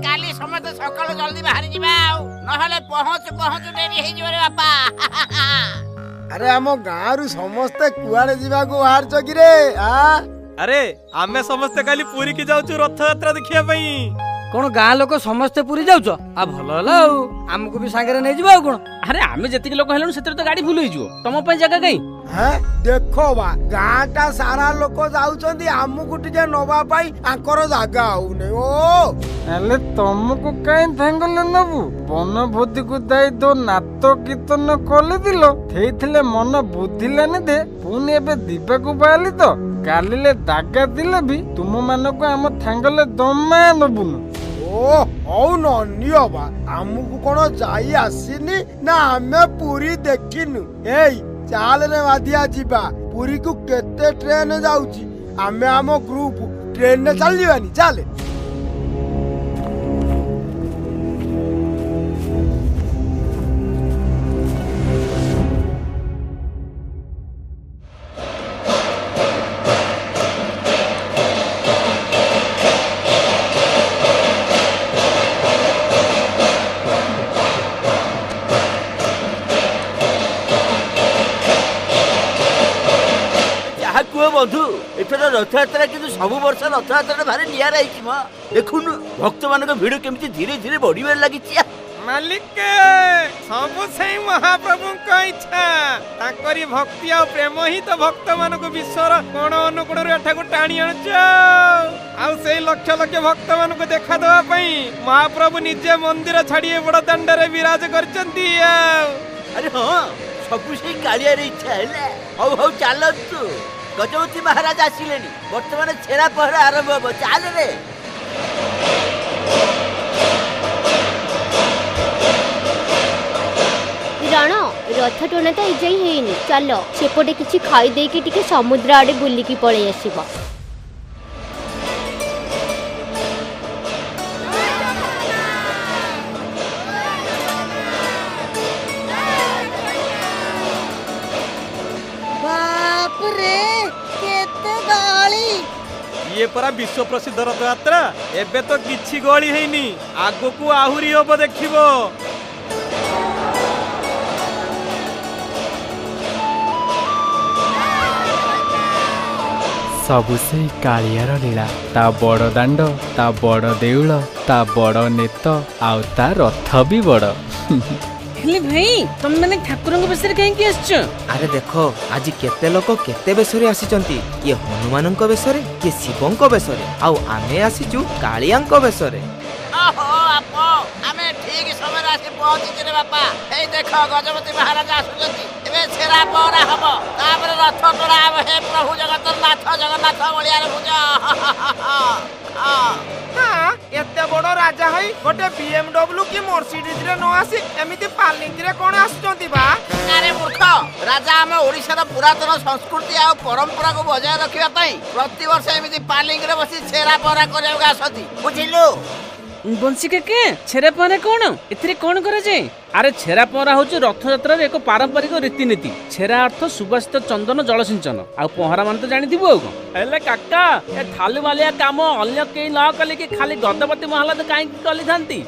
काली समस्त सकाळ जल्दी बाहर जिबा नहले पहुंच पहुंच डेरी हे जिबे बापा। अरे हम गाँव रु समस्ते कुआड़े जीवा को बाहर चकी रे अरे आमे समस्ते काली पूरी की जाउछु रथ यात्रा देखिया पई। कौन गाँ लोक समस्ते पूरी जाउछ आ भल आमको भी सांगे नहीं जीवा कौन। अरे आमे जतिक लोक हेलनु सेतर तो गाड़ी फुल हो जिवो तम पई जगह कई हैं देखो बा गाँटा सारा लोक जाउछंती आमको टिके नबा पाई आंकर जागा होने ओ हेले तुमको कहीं थेंगले नबु बन बुद्धि को दाई दो नातो कीर्तन कले दिलो थेइथिले मन बुद्धिलानी दे पुनी एबे दीपा को पाली तो कालिले दागा दिले भी तुम मानको आम थांगले दमा नबुनु ओ औ न नियो बा आमको कोन जाई आसीनी ना हमें पूरी देखिनु एई चाल रे वादिया जीबा पूरी को केते ट्रेन जाउची हमें आम ग्रुप ट्रेन ने चल जीवानी चल। बंधु एथर रथयात्रा किंतु सब वर्ष रथयात्रा भारी नियारा देखुन भक्त मान भिड़ केमती धीरे धीरे बढ़िबार लगी मालिक सब से महाप्रभु का इच्छा ताकरी भक्ति और प्रेम ही तो भक्त मान को विश्वर कोण अनुकोण एठा को टाणी आणछ आउ से लक्ष लक्ष भक्त मान को देखा दवा पई महाप्रभु निजे मंदिर छाड़ी बड़ दंड रे विराज करचंती। अरे हां सब से कालिया रे इच्छा हैला हौ हौ चलतु गजवती महाराज आसिलेनी वर्तमान छेरा पहरा आरंभ हो चाल रे। रण रथ टोना तो इजाई हेनी चल सेपटे किछि खाई दे के टिके समुद्र आड़े बुली की पळे आसीबा। ये परा विश्व प्रसिद्ध रथ यात्रा एबे तो किछि गली हेनी आगो को आहुरी होबो देखिबो। सबु से कालियार लीला ता बड़ दांड ता बड़ देउल ता बड़ नेत आउ ता रथ भी बड़। हेले भाई तुम मैंने ठाकुर बेसरे कहीं आसछ। अरे देखो आज केते लोक केते बेसरे आसीचंती किए हनुमान बेसरे किए शिवं बेसरे आउ आमे आसीचु कालियां बेसरे। ओहो आपो आमे ठीक समय आसी पहुंची रे बापा ए देखो गजपति महाराज आसुचंती एबे छेरा पहरा हबो तापर रथ टोड़ा अब हे प्रभु जगन्नाथ बलिया रे पूजा। हां एते बड़ राजा हई गोटे BMW की मर्सिडीज रे न आसी एमिति पालिंग रे कोन आसचंती बा। अरे मूर्ख राजा हम ओडिसा रो पुरातन संस्कृति आ परंपरा को बजाय रखिबा पई प्रति वर्ष एमिति पालिंग रे बसी छेरा पहरा करबा आसती बुझिलु। बंसी के छेरा पहरा कौन एथिरे कौन करे जे। अरे छेरा पहरा होची रथ यात्रा रे एक पारंपरिक रीतिनीति। छेरा अर्थ सुबासित चंदन जल सिंचन आ पहरा मान तो जानि दिबो आ हेले काका ए थालु वालिया काम अन्य केई न कले कि खाली गजपति महाराज काई कली थांती।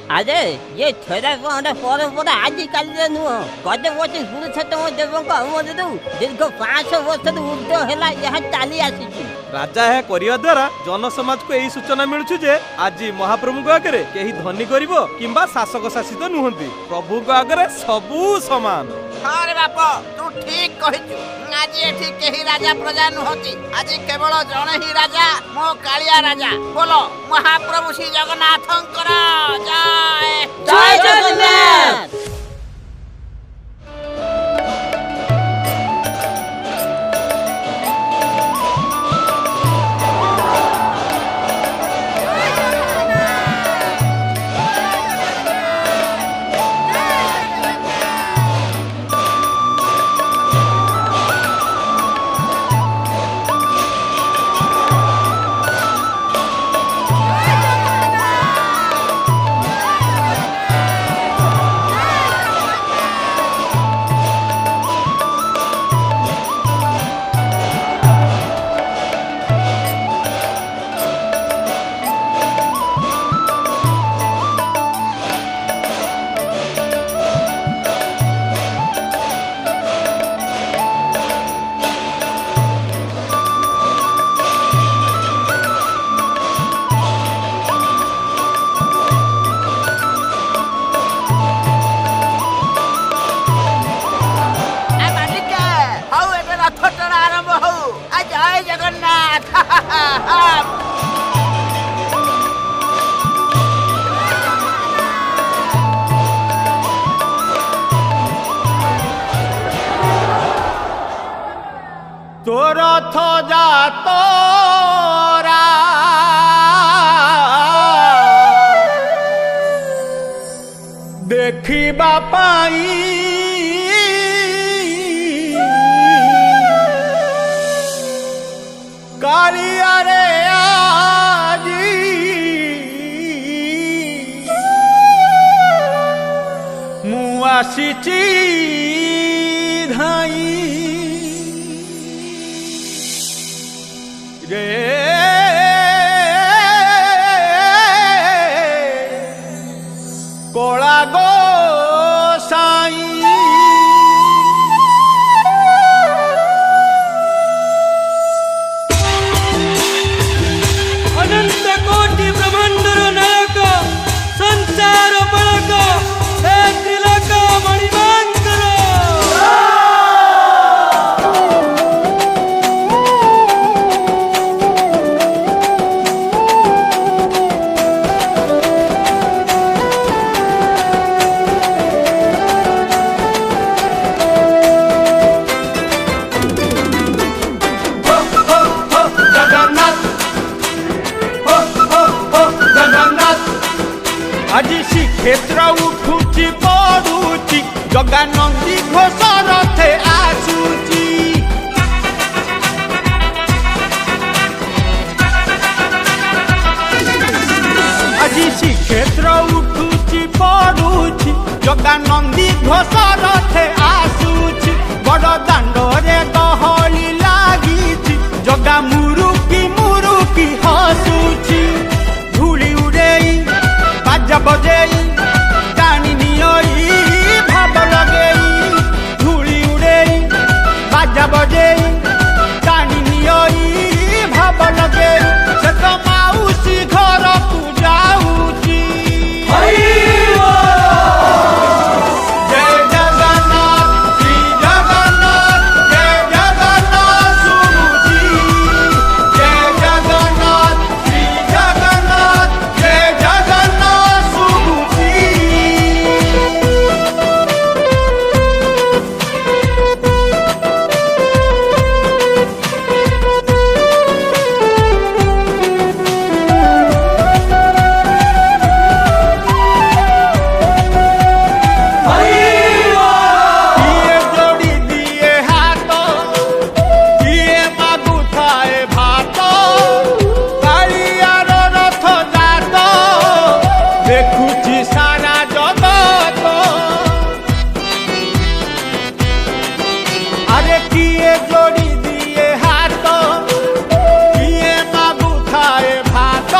अरे ये छेरा पहरा परंपरा आज काल रे नुह गजपति पुरुषोत्तम देवक अनुमोदित दीर्घ 500 वर्ष ऊर्ध्व हैला यह चाली आसी। राजा है करिया द्वारा जन समाज को यही सूचना मिलुछु जे आज महाप्रभु को आगे केही धनी करिवो किंबा शासक शासित नुहंती प्रभु को आगे सबू समान। अरे बाप तू ठीक कहिछु आज एठी केही राजा प्रजा नुहंती आज केवल जने ही राजा मो कालिया राजा बोलो महाप्रभु श्री जगन्नाथंकर जय जय जगन्नाथ। ତୋ ରଥ ଯା ତୋରା ଦେଖିବା ପାଇଁ କାଳିଆରେ ଆଜି ମୁଁ ଆସିଛି ଧାଇଁ रे कोला गो साई अनंत कोटि ब्रह्मांडर नायक संसार बलक हे त्रिलोक मणिमांकर আজি শ্রীক্ষেত্র উঠুছি পড়ুছি জগানন্দী ঘোষ রথে আসুছি আজি শ্রীক্ষেত্র উঠুছি পড়ুছি জগানন্দী ঘোষ রথে আসুছি বড় দাণ্ডরে গহলি লাগিছি জগা মুরুকি মুরুকি হসুছি ধূলি উড়েই বাজা বজেই টানি নিয়ই ভাব লগেই ধূলি উড়েই বাজা বজেই টানি নিয়ই ভাব লগেই সে তো মাউসী ঘরকু যাউছি জয় জগন্নাথ শ্রী জগন্নাথ জয় জগন্নাথ শুভুছি জয় জগন্নাথ শ্রী জগন্নাথ জয় জগন্নাথ শুভুছি କିଏ ଯୋଡ଼ି ଦିଏ ହାତ କିଏ ମାଗୁଥାଏ ଭାତ କାଳିଆର ରଥ ଜାତ ଦେଖୁଛି ସାରା ଜଗତ ଆରେ କିଏ ଯୋଡ଼ି ଦିଏ ହାତ କିଏ ମାଗୁଥାଏ ଭାତ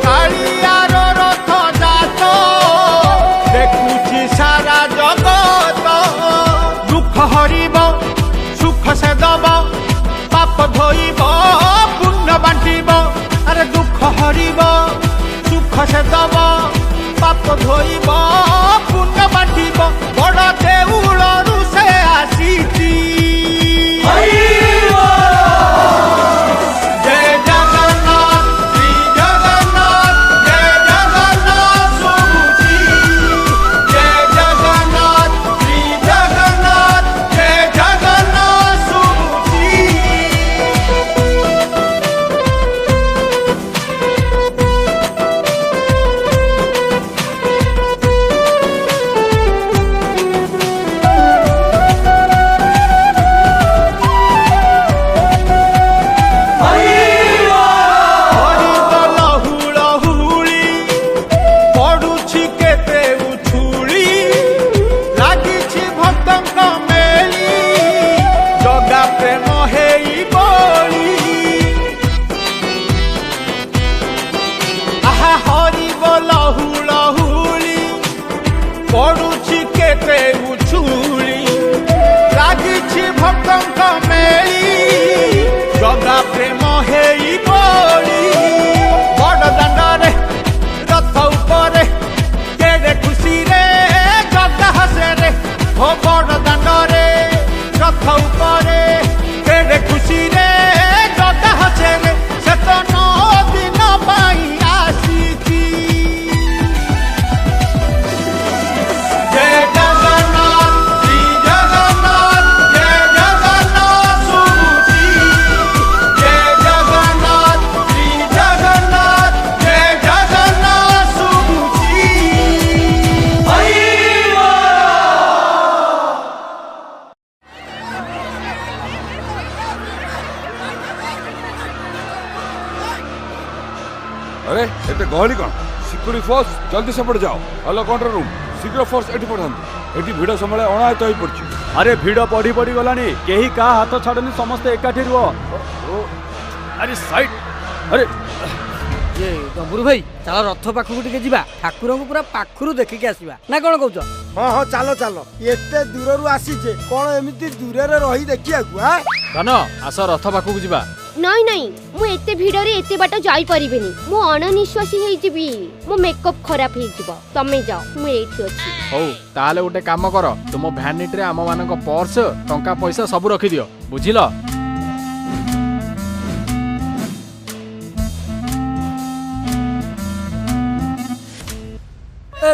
କାଳିଆର ରଥ ଜାତ ଦେଖୁଛି ସାରା ଜଗତ ଦୁଃଖ ହରିବ ସୁଖ ସେ ଦବ ପାପ ଧୋଇବ ପୁଣ୍ୟ ବାଣ୍ଟିବ ଆରେ ଦୁଃଖ ହରିବ ସୁଖ ସେ ଦବ ପାପ ଧୋଇବ ପୁଣ୍ୟ ବାଣ୍ଟିବ ବଡ଼ ଦେଉଳରୁ ସେ ଆସିଛି ଜୟ ଜଗନ୍ନାଥ ଶ୍ରୀ ଜଗନ୍ନାଥ ଜୟ ଜଗନ୍ନାଥ ଶୁଭୁଛି ଜୟ ଜଗନ୍ନାଥ ଶ୍ରୀ ଜଗନ୍ନାଥ ଜୟ ଜଗନ୍ନାଥ ଶୁଭୁଛି ହରିବୋଲ ହୁଳହୁଳି ପଡୁଛି କେତେ ଉଛୁଳି ଲାଗିଛି ଭକ୍ତଙ୍କ ମେଳି ଜଗା ପ୍ରେମ ହେଇ ବଳି ଆହା ହରିବୋଲ ହୁଳହୁଳି ପଡୁଛି କେତେ ଉଛୁଳି ଲାଗିଛି ଭକ୍ତଙ୍କ ମେଳି ଜଗା ପ୍ରେମ ହେଇ ବଳି ବଡ଼ ଦାଣ୍ଡରେ ରଥ ଉପରେ କେଡ଼େ ଖୁସିରେ ଜଗା ହସେରେ ଓ ବଡ଼ ଦାଣ୍ଡରେ ରଥ ଉପରେ କେଡ଼େ ଖୁସିରେ ଜଗା ହସେରେ एते गहली कौन सिक्योरिटी फोर्स जल्दी सेपट जाओ हेलो कंट्रोल रूम शीघ्र फोर्स एठी पठाନ୍ତୁ एठी भिड़ संभाळे अणायत होई पड़छि अरे भिड़ पड़ी पड़ी गलानी केही का हाथ छाड़नी समस्त एकाठी रुह अरे साइड अरे ये डम्बरू भाई चल रथ पाखକୁ ଟିକେ ଯିବା ଠାକୁରଙ୍କୁ ପୁରା ପାଖରୁ ଦେଖିକି ଆସିବା ନା କଣ କହୁଛ ହଁ ହଁ ଚାଲ ଚାଲ ଏତେ ଦୂରରୁ ଆସିଛେ କଣ ଏମିତି ଦୂରରେ ରହି ଦେଖିବାକୁ ଧନ ଆସ ରଥ ପାଖକୁ ଯିବା ନାଇଁ ନାଇଁ ମୁଁ ଏତେ ଭିଡରେ ଏତେ ବାଟ ଯାଇ ପାରିବିନି ମୁଁ ଅଣନିଶ୍ୱାସୀ ହେଇଯିବି ମୋ ମେକଅପ୍ ଖରାପ ହେଇଯିବ ତମେ ଯାଅ ମୁଁ ଏଇଠି ଅଛି ହଉ ତାହେଲେ ଗୋଟେ କାମ କର ତୁମ ଭ୍ୟାନିଟିରେ ଆମ ମାନଙ୍କ ପର୍ସ ଟଙ୍କା ପଇସା ସବୁ ରଖିଦିଅ ବୁଝିଲ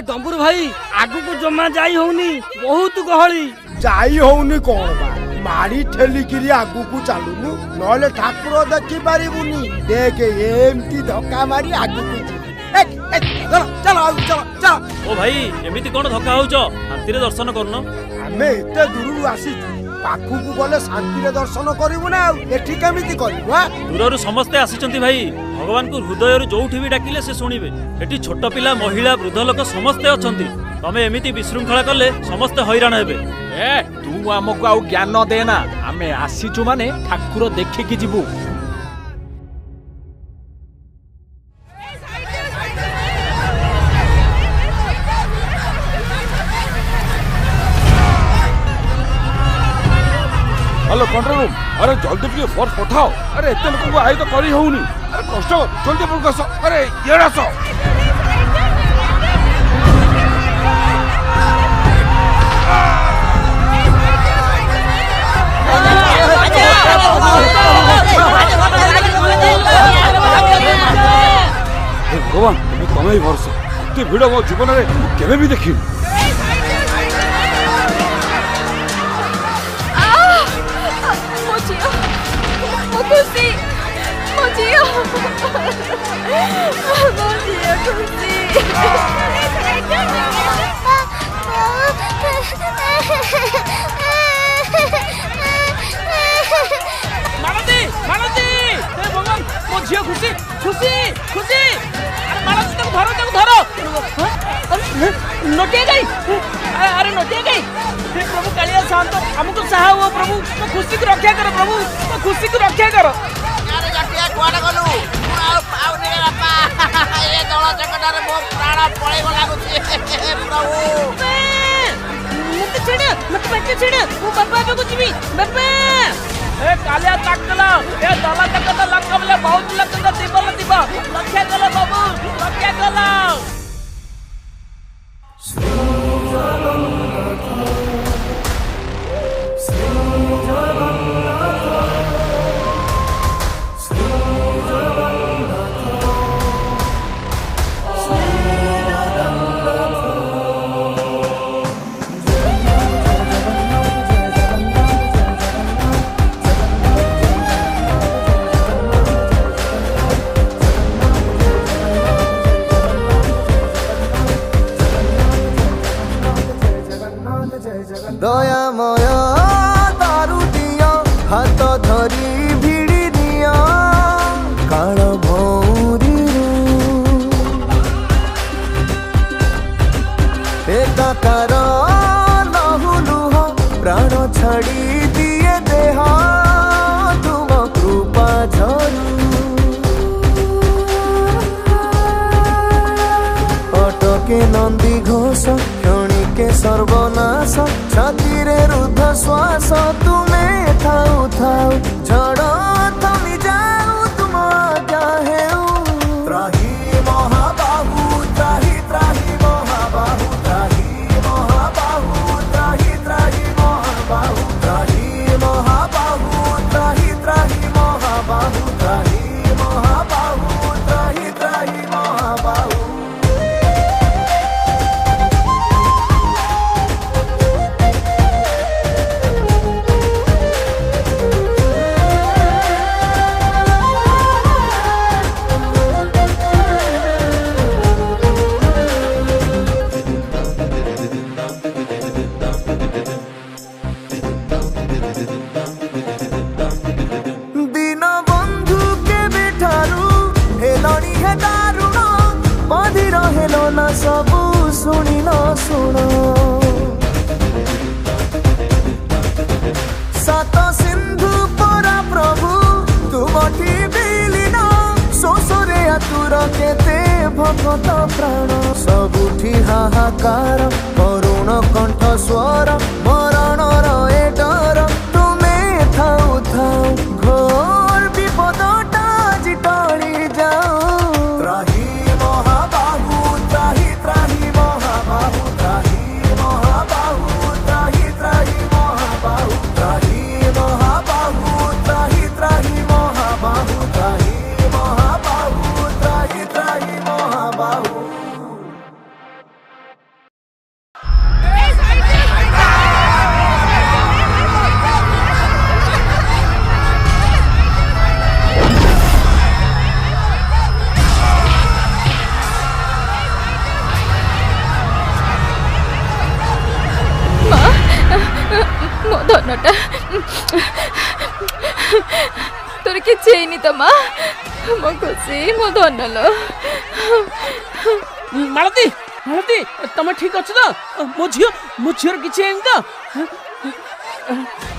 डम्बरू भाई आगु को जमा जाई होनी बहुत गहली ଯାଇ ହଉନି କଣ ବା ମାଡି ଠେଲିକିରି ଆଗକୁ ଚାଲୁନୁ ନହେଲେ ଠାକୁର ଦେଖି ପାରିବୁନି ଦେଖେ ଏମିତି ଧକ୍କା ମାରି ଆଗକୁ ଯିବୁ ଚାଲ ଚାଲ ଚାଲ ओ भाई एमिति कोन धक्का होउछ शांति रे दर्शन करनो ଆମେ ଏତେ ଦୂରରୁ ଆସିଛୁ ପାଖକୁ ଗଲେ ଶାନ୍ତିରେ ଦର୍ଶନ କରିବୁ ନା ଆଉ ଏଠି କେମିତି କରିବୁ दूरରୁ ସମସ୍ତେ ଆସିଛନ୍ତି ଭାଇ ଭଗବାନ କୁ ହୃଦୟରୁ ଯୋଉଠି ବି ଡାକିଲେ ସେ ଶୁଣିବେ ଏଠି ଛୋଟ ପିଲା ମହିଳା ବୃଦ୍ଧ ଲୋକ ସମସ୍ତେ ଅଛନ୍ତି ତମେ ଏମିତି ବିଶୃଙ୍ଖଳା କଲେ ସମସ୍ତେ ହଇରାଣ ହେବେ ए तू हमको आउ ज्ञान देना आमे आसीचु माने ठाकुर देखिकी जीवु हेलो कंट्रोल रूम अरे जल्दी ଟିକେ फोर्स पठाओ अरे एते लोक को आइ तो करी होउनी अरे कष्ट जल्दी पुल आसो अरे ये आसो भगवान तुम्हें ही भरोसा एते भिड़ मो जीवन रे केबे भी देखी मालती मालती हे भगवान मो झियो खुशी खुशी खुशी अरे मालती तक धरो नटिया गई अरे नटिया गई हे प्रभु कालिया शांत हमको सहा हुआ प्रभु तो खुशी को रक्षा करो प्रभु तो खुशी को रक्षा करो अरे जटिया कुआडे गलु मु आ पाउनी रे बापा ए दଳ चकटारे मो प्राण पळेगो लागुची प्रभु मत छेड़ वो बाबा को जीवी बाबा ए कालिया ताकला ए दला तकता लकबले बहुत लकता दिबल दिबा रक्षा करो बाबू रक्षा करो दयामय दारु दिया हाथ धरी भिड़ी दिया काल भौरी एकाकार लहु लुह प्राण छाड़ी दिए देहा तुम कृपा झरू अटके नंदी घोष क्षणिके सर्वनाश छाती रे रुद्ध श्वास तुम्हें थाऊ थाऊ झड़ थमी जाऊ तुम आज्ञा हेऊ त्राही महाबाहु त्राही त्राही महाबाहु त्राही महाबाहु त्राही त्राही महाबाहु त्राही महाबाहु त्राही त्राही महाबाहु त्राही महाबाहु त्राही त्राही महाबाहु सबू शुणी न शुण सात सिंधु परा प्रभु तुमठी बिलीन शोषरे आतुर केते भगत प्राण सबुठी हाहाकार करुण कंठ स्वर मरण रे डर तुमे थाउ थाउ घोर विपदटा जिटली जाओ त्राही महाबाहु त्राही त्राही महाबाहु त्राही महाबाहु त्राही त्राही महाबाहु त्राही महाबाहु त्राही त्राही महाबाहु त्राही महाबाहु त्राही त्राही महाबाहु मो धनटा तोर किसी है तो माँ मो खुशी मो धन लो मालती मालती तुम ठीक अच्छे तो मो झीर किसी है तो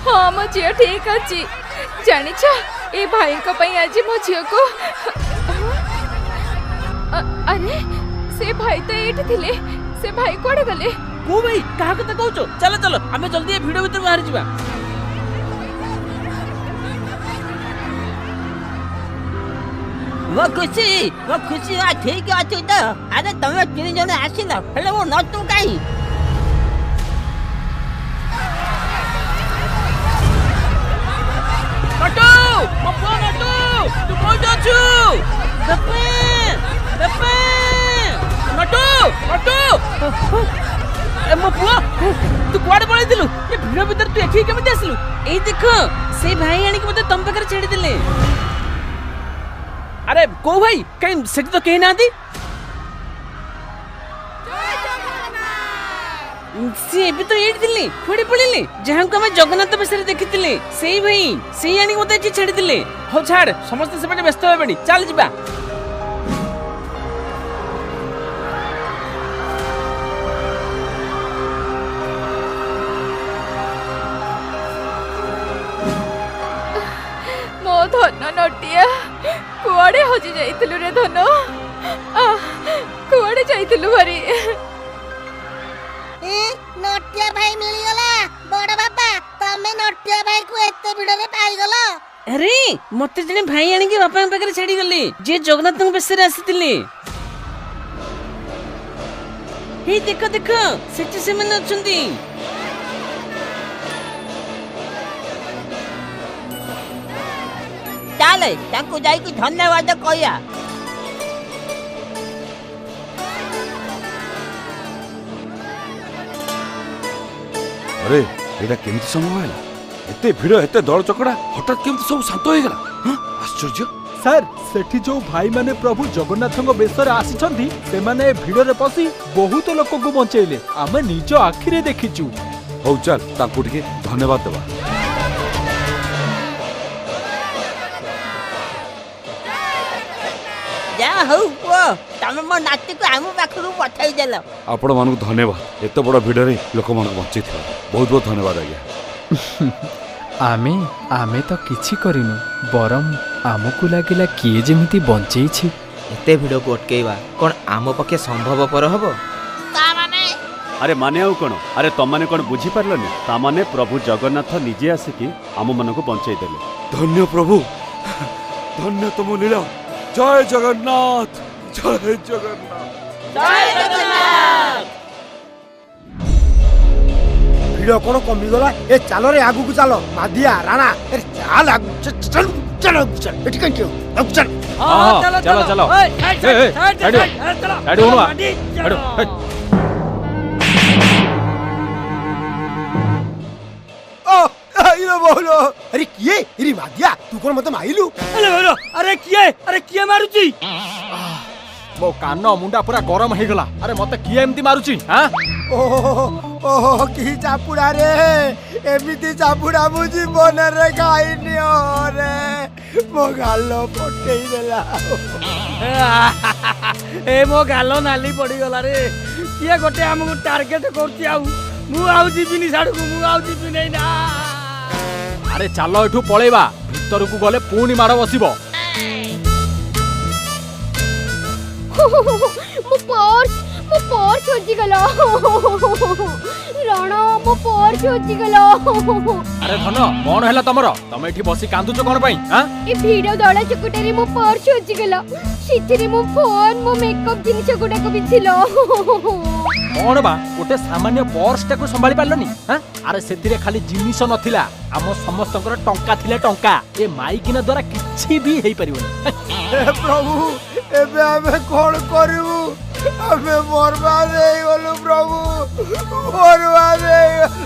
हाँ मो झील ठीक अच्छी जानी ए भाई को पई आज मो झील को अरे से भाई तो एठी थिले से भाई कोड़े गले को भाई कहा कथा कहूचो चलो चलो हमें जल्दी भिडियो भीतर बाहर जीवा वो खुशी आ ठीक अछि तो अरे तमे तीन जने आसिल हेले वो नतु काई नटू मप्पा नटू तू कोइ जाछु दपे दपे नटू नटू ए मप्पा तू कुआडे पळै दिलु ए भिडियो भीतर तू एठी केमिति आसिलु एई देखो से भाई आनी के मते तम पकर छेड़ी दिले अरे को भाई कहीं सेठी तो कहीं ना दी सी भी तो एट दिले थोड़ी पड़िले जहां को मैं जगन्नाथ बेसरे देखितिले सेई भाई सेई आनी मते एठी छेड़ी दिले हो छाड़ समस्त सेपटे व्यस्त होबेडी चल जिबा धन नटिया कुआड़े हजि जाइतिलु रे धन कुआड़े जाइतिलु भारी नटिया भाई मिली गला बड़ बाबा तमे नटिया भाई को एते भिड़ रे पाई गलो अरे मते जने भाई आनी के बापा पाखरे छेड़ी गले जे जगन्नाथ बेसरे आसीतिले हे देखो देखो सेठी से मन अछंती चल ताको जाई को धन्यवाद कहया अरे एटा केमति संभव है एते भिड़ एते दल चकड़ा हठात केमति सब शांत हो गला हां आश्चर्य सर सेठी जो भाई माने प्रभु जगन्नाथଙ୍କ बेसरे आसीछंती से माने भिड़ रे पसी बहुत लोक को बंचैले आमे निज आखिरे देखिचू हौ चल ताको टिके धन्यवाद देबा जा हो वो तमे मो नाती को आमु पाखरु पठाई देलो आपण मानक धन्यवाद एते बड़ भिड़ रे लोक मानक बंचै थिला बहुत बहुत धन्यवाद आज्ञा आमे आमे तो किछि करिनु बरम आमकु लागिला किए जेमिति बंचै छी एते भिड़ को अटकेवा कोन आम पके संभव पर हबो ता माने अरे माने आउ कोन अरे तम माने कोन बुझी परलनी ता माने प्रभु जगन्नाथ निजे आसिकी आम मन को बंचै देले धन्य प्रभु धन्य तुम लीला जय जगन्नाथ जय जगन्नाथ जय जगन्नाथ भिड़ कौन कमी गला ए चलो रे आगु को चलो मादिया राणा ए चल आगु चल चल चल एठी कहीं क्यों आगु चल हां चलो चलो ए गाड़ी उड़वा गाड़ी ओ आइलो बोलो अरे किए इरी मादिया तू कोन मते माइलु अरे बोलो अरे किए मारुची मो कान मुंडा पूरा गरम हे गला अरे मते किए एमती मारुची हां ओहो की चापुड़ा रे एमिति चापुड़ा मु जीवन रे खाइनी रे ମୋ ଗାଲ ପଟେଇ ଦେଲା। ଏ ମୋ ଗାଲ ନାଲି ପଡିଗଲା ରେ। କିଏ ଗୋଟେ ଆମକୁ ଟାର୍ଗେଟ କରୁଛି। ଆଉ ମୁଁ ଆଉ ଯିବିନି ସାଡକୁ, ମୁଁ ଆଉ ଯିବିନି ନା। ଆରେ ଚାଲ ଏଠୁ ପଳେଇବା, ଭିତରକୁ ଗଲେ ପୁଣି ମାଡ଼ ବସିବ। ମୋ ପର୍ସ ହଜିଗଲା। ରଣ ମୋ ପର୍ସ ହଜିଗଲା। ଆରେ ଧନ କଣ ହେଲା ତମର? ତମେ ଏଠି ବସି କାନ୍ଦୁଛ କଣ ପାଇଁ? ଏ ଭିଡ ଦଳା ଚକଟାରେ ମୋ ପର୍ସ ହଜିଗଲା। ସେଥିରେ ମୋ ଫୋନ, ମୋ ମେକଅପ୍ ଜିନିଷ ଗୁଡାକ ବି ଥିଲା। କଣ ବା ଗୋଟେ ସାମାନ୍ୟ ପର୍ସଟାକୁ ସମ୍ଭାଳି ପାରିଲନି? ଆରେ ସେଥିରେ ଖାଲି ଜିନିଷ ନଥିଲା, ଆମ ସମସ୍ତଙ୍କର ଟଙ୍କା ଥିଲା ଟଙ୍କା। ଏ ମାଇକିନା ଦ୍ୱାରା କିଛି ବି ହେଇପାରିବନି। ହେ ପ୍ରଭୁ, ଏବେ ଆମେ କଣ କରିବୁ? ଆମେ ବର୍ବାଦ ହେଇଗଲୁ ପ୍ରଭୁ, ବର୍ବାଦ ହେଇଗଲୁ।